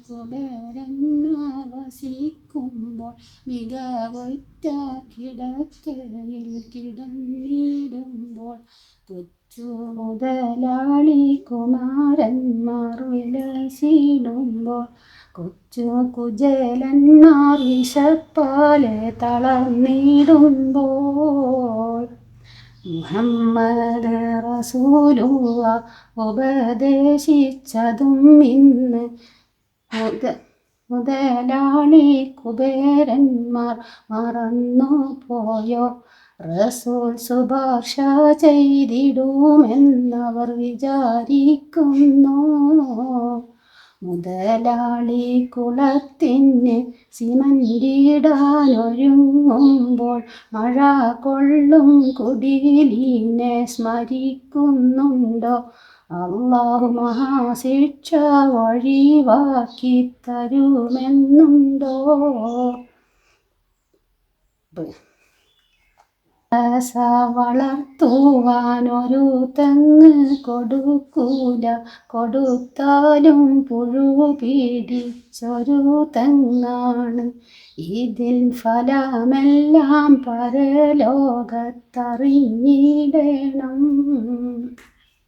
കുബേരന്മാർ വസിക്കുമ്പോൾ മികവൊറ്റ കിടക്കയിൽ കിടന്നിടുമ്പോൾ കൊച്ചു മുതലാളി കുമാരന്മാർ വിലസിടുമ്പോൾ കൊച്ചു കുചേലന്മാർ വിശപ്പാലെ തളർന്നിടുമ്പോൾ മുഹമ്മദ് റസൂലുള്ള ഉപദേശിച്ചതും ഇന്ന് മുതലാളി കുബേരന്മാർ മറന്നു പോയോ? റസൂൽ ശുപാർശ ചെയ്തിടുമെന്നവർ വിചാരിക്കുന്നു. മുതലാളി കുളത്തിന് സിമന്റിടാനൊരുങ്ങുമ്പോൾ മഴ കൊള്ളും കുടിലിനെ സ്മരിക്കുന്നുണ്ടോ? അല്ലാഹു മഹാശിക്ഷ ഒഴിവാക്കി തരുമെന്നുണ്ടോ? വളർത്തുവാനൊരു തെങ്ങ് കൊടുക്കൂല, കൊടുത്താലും പുഴു പിടിച്ചൊരു തെങ്ങാണ്. ഇതിൽ ഫലമെല്ലാം പരലോകത്തറിഞ്ഞിടണം.